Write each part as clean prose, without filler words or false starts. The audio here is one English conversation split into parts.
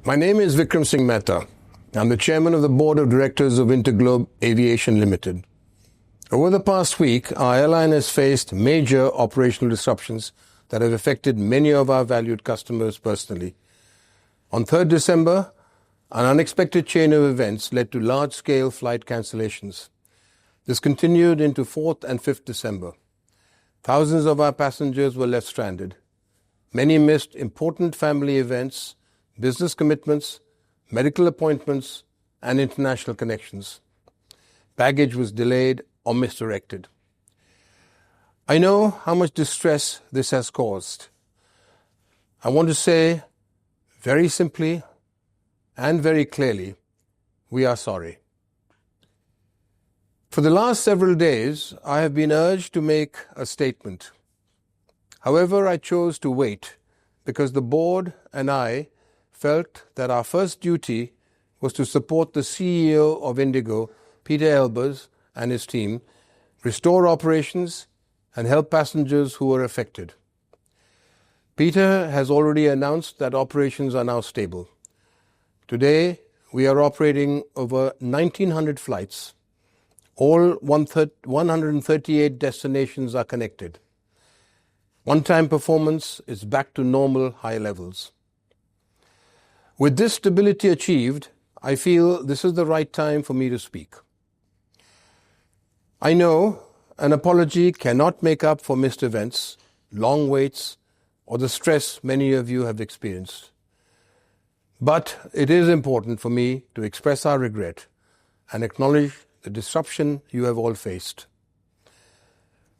My name is Vikram Singh Mehta. I'm the chairman of the board of directors of Interglobe Aviation Limited. Over the past week, our airline has faced major operational disruptions that have affected many of our valued customers personally. On 3rd December, an unexpected chain of events led to large-scale flight cancellations. This continued into 4th and 5th December. Thousands of our passengers were left stranded. Many missed important family events, business commitments, medical appointments, and international connections. Baggage was delayed or misdirected. I know how much distress this has caused. I want to say very simply and very clearly, we are sorry. For the last several days, I have been urged to make a statement. However, I chose to wait because the board and I felt that our first duty was to support the CEO of Indigo, Peter Elbers, and his team, restore operations, and help passengers who were affected. Peter has already announced that operations are now stable. Today, we are operating over 1,900 flights. All 138 destinations are connected. On-time performance is back to normal high levels. With this stability achieved, I feel this is the right time for me to speak. I know an apology cannot make up for missed events, long waits, or the stress many of you have experienced. But it is important for me to express our regret and acknowledge the disruption you have all faced.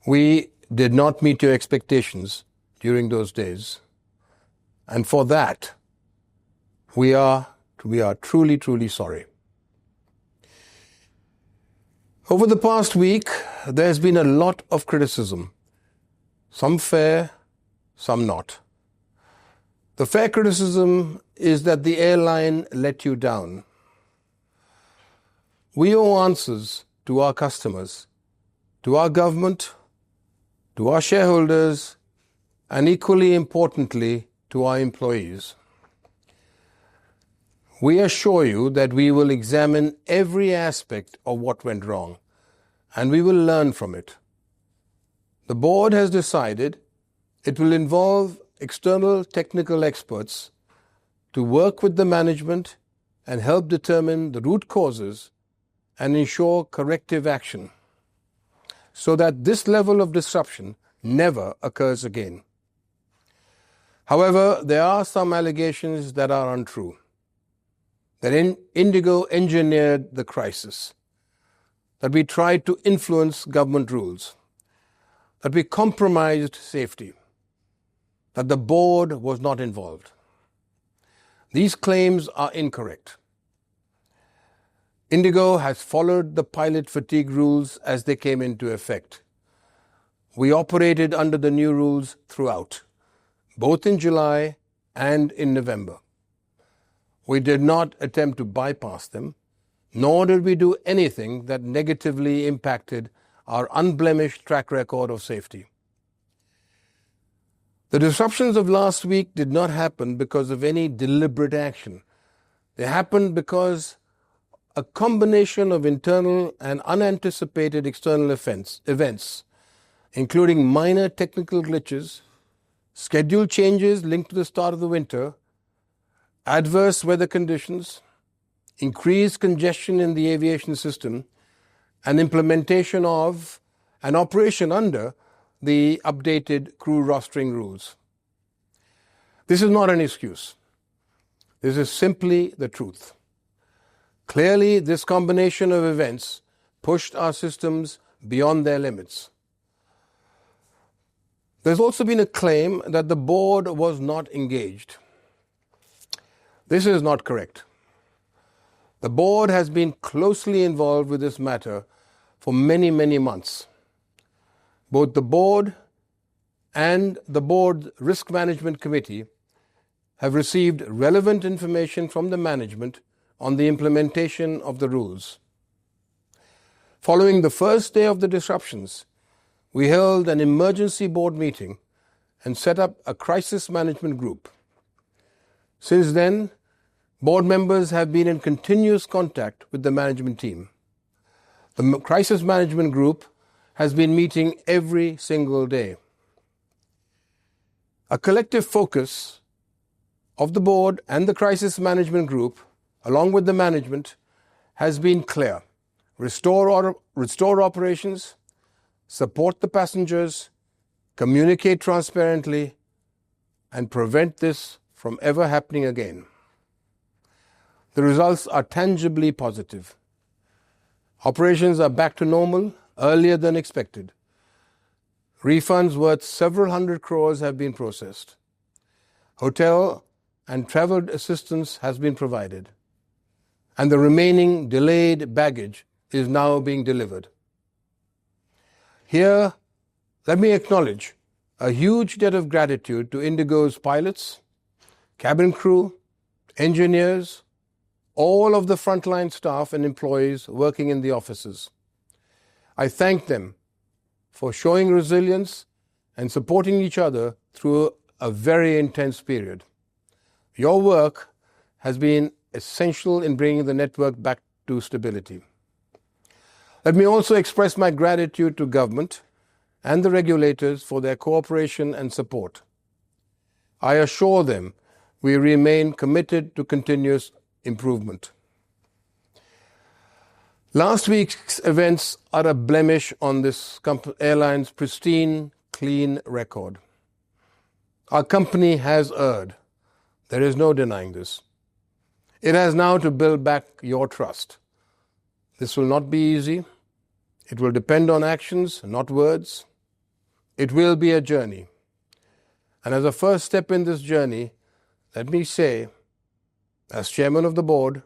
We did not meet your expectations during those days, and for that, we are truly, truly sorry. Over the past week, there has been a lot of criticism, some fair, some not. The fair criticism is that the airline let you down. We owe answers to our customers, to our government, to our shareholders, and equally importantly, to our employees. We assure you that we will examine every aspect of what went wrong, and we will learn from it. The board has decided it will involve external technical experts to work with the management and help determine the root causes and ensure corrective action so that this level of disruption never occurs again. However, there are some allegations that are untrue. That Indigo engineered the crisis, that we tried to influence government rules, that we compromised safety, that the board was not involved. These claims are incorrect. Indigo has followed the pilot fatigue rules as they came into effect. We operated under the new rules throughout, both in July and in November. We did not attempt to bypass them, nor did we do anything that negatively impacted our unblemished track record of safety. The disruptions of last week did not happen because of any deliberate action. They happened because a combination of internal and unanticipated external events, including minor technical glitches, schedule changes linked to the start of the winter, adverse weather conditions, increased congestion in the aviation system, and implementation of and operation under the updated crew rostering rules. This is not an excuse. This is simply the truth. Clearly, this combination of events pushed our systems beyond their limits. There's also been a claim that the board was not engaged. This is not correct. The board has been closely involved with this matter for many, many months. Both the board and the board risk management committee have received relevant information from the management on the implementation of the rules. Following the first day of the disruptions, we held an emergency board meeting and set up a crisis management group. Since then, Board members have been in continuous contact with the management team. The crisis management group has been meeting every single day. A collective focus of the board and the crisis management group, along with the management, has been clear. Restore operations, support the passengers, communicate transparently, and prevent this from ever happening again. The results are tangibly positive. Operations are back to normal earlier than expected. Refunds worth several hundred crores have been processed. Hotel and travel assistance has been provided. And the remaining delayed baggage is now being delivered. Here, let me acknowledge a huge debt of gratitude to Indigo's pilots, cabin crew, engineers, all of the frontline staff and employees working in the offices. I thank them for showing resilience and supporting each other through a very intense period. Your work has been essential in bringing the network back to stability. Let me also express my gratitude to government and the regulators for their cooperation and support. I assure them we remain committed to continuous improvement. Last week's events are a blemish on this airline's pristine, clean record. Our company has erred. There is no denying this. It has now to build back your trust. This will not be easy. It will depend on actions, not words. It will be a journey. And as a first step in this journey, let me say, as chairman of the board,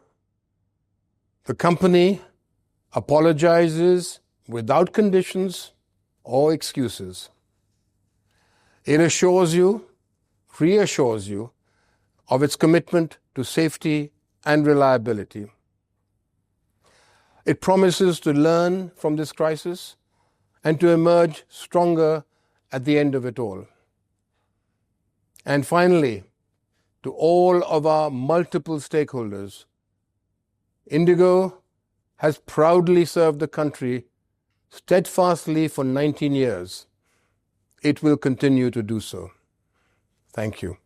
the company apologizes without conditions or excuses. It reassures you of its commitment to safety and reliability. It promises to learn from this crisis and to emerge stronger at the end of it all. And finally, to all of our multiple stakeholders, Indigo has proudly served the country steadfastly for 19 years. It will continue to do so. Thank you.